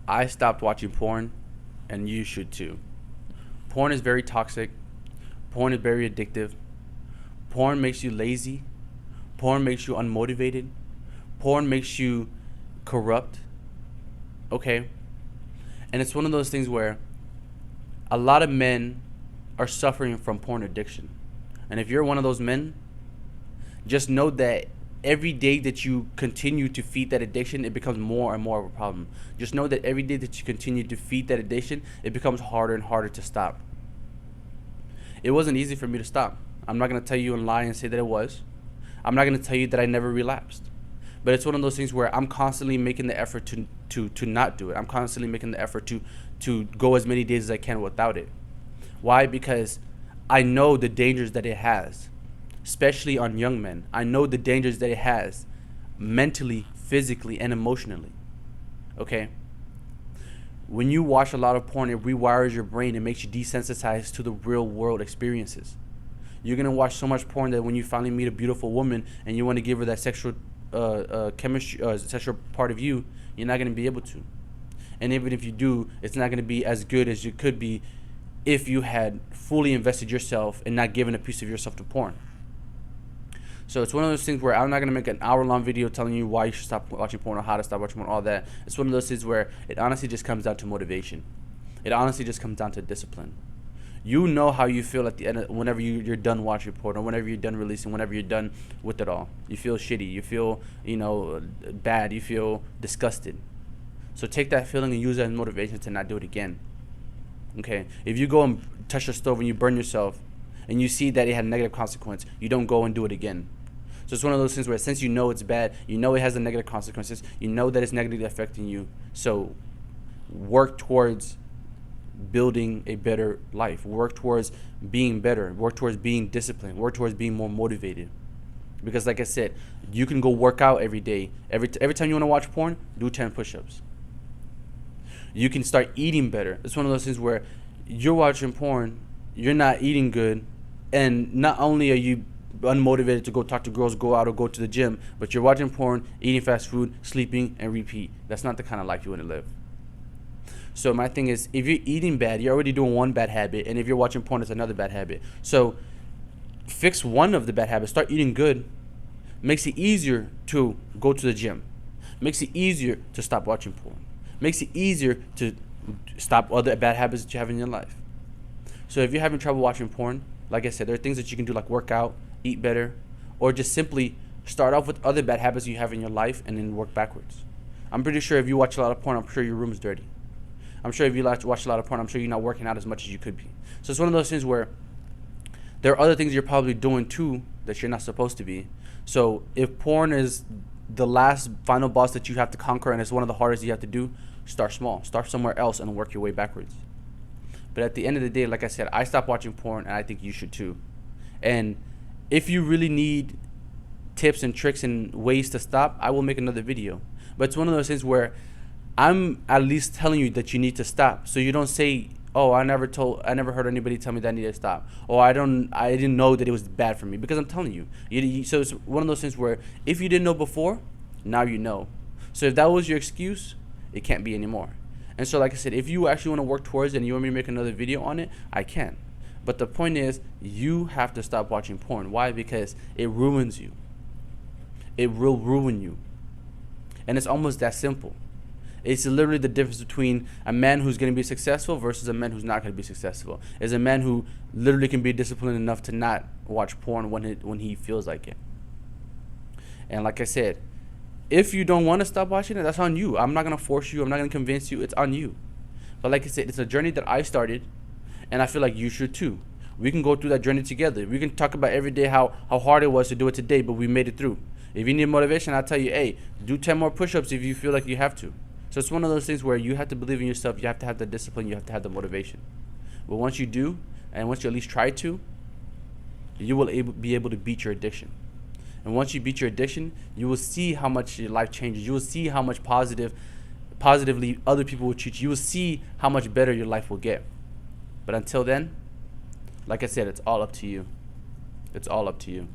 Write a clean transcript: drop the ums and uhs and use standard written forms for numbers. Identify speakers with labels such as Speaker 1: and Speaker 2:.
Speaker 1: I stopped watching porn, and you should too. Porn is very toxic. Porn is very addictive. Porn makes you lazy. Porn makes you unmotivated. Porn makes you corrupt. Okay? And it's one of those things where a lot of men are suffering from porn addiction. And if you're one of those men, just know that every day that you continue to feed that addiction, it becomes more and more of a problem. Just know that every day that you continue to feed that addiction, it becomes harder and harder to stop. It wasn't easy for me to stop. I'm not going to tell you and lie and say that it was. I'm not going to tell you that I never relapsed. But it's one of those things where I'm constantly making the effort to not do it. I'm constantly making the effort to go as many days as I can without it. Why? Because I know the dangers that it has, especially on young men. I know the dangers that it has mentally, physically, and emotionally. Okay? When you watch a lot of porn, it rewires your brain. It makes you desensitized to the real world experiences. You're going to watch so much porn that when you finally meet a beautiful woman and you want to give her that sexual chemistry, sexual part of you, you're not going to be able to. And even if you do, it's not going to be as good as you could be if you had fully invested yourself and not given a piece of yourself to porn. So it's one of those things where I'm not going to make an hour-long video telling you why you should stop watching porn or how to stop watching porn, all that. It's one of those things where it honestly just comes down to motivation. It honestly just comes down to discipline. You know how you feel at the end whenever you're done watching porn, or whenever you're done releasing, whenever you're done with it all. You feel shitty. You feel, bad. You feel disgusted. So take that feeling and use that as motivation to not do it again. Okay? If you go and touch the stove and you burn yourself and you see that it had a negative consequence, you don't go and do it again. So it's one of those things where since you know it's bad, you know it has a negative consequences, you know that it's negatively affecting you. So work towards building a better life. Work towards being better. Work towards being disciplined. Work towards being more motivated. Because like I said, you can go work out every day. Every time you want to watch porn, do 10 push-ups. You can start eating better. It's one of those things where you're watching porn, you're not eating good, and not only are you unmotivated to go talk to girls, go out, or go to the gym, but you're watching porn, eating fast food, sleeping, and repeat. That's not the kind of life you want to live. So my thing is, if you're eating bad, you're already doing one bad habit, and if you're watching porn, it's another bad habit. So fix one of the bad habits. Start eating good. Makes it easier to go to the gym. Makes it easier to stop watching porn. Makes it easier to stop other bad habits that you have in your life. So if you're having trouble watching porn, like I said, there are things that you can do, like work out, eat better, or just simply start off with other bad habits you have in your life and then work backwards. I'm pretty sure if you watch a lot of porn, I'm sure your room is dirty. I'm sure if you watch a lot of porn, I'm sure you're not working out as much as you could be. So it's one of those things where there are other things you're probably doing too that you're not supposed to be. So if porn is the last final boss that you have to conquer and it's one of the hardest you have to do, start small. Start somewhere else and work your way backwards. But at the end of the day, like I said, I stopped watching porn, and I think you should too. And if you really need tips and tricks and ways to stop, I will make another video. But it's one of those things where I'm at least telling you that you need to stop. So you don't say, oh, I never heard anybody tell me that I need to stop. Or I didn't know that it was bad for me. Because I'm telling you. So it's one of those things where if you didn't know before, now you know. So if that was your excuse, it can't be anymore. And so like I said, if you actually want to work towards it and you want me to make another video on it, I can. But the point is, you have to stop watching porn. Why? Because it ruins you. It will ruin you. And it's almost that simple. It's literally the difference between a man who's going to be successful versus a man who's not going to be successful. Is a man who literally can be disciplined enough to not watch porn when he feels like it. And like I said, if you don't want to stop watching it, that's on you. I'm not going to force you. I'm not going to convince you. It's on you. But like I said, it's a journey that I started, and I feel like you should too. We can go through that journey together. We can talk about every day how hard it was to do it today, but we made it through. If you need motivation, I'll tell you, hey, do 10 more push-ups if you feel like you have to. So it's one of those things where you have to believe in yourself. You have to have the discipline. You have to have the motivation. But once you do, and once you at least try to, you will be able to beat your addiction. And once you beat your addiction, you will see how much your life changes. You will see how much positively other people will treat you. You will see how much better your life will get. But until then, like I said, it's all up to you. It's all up to you.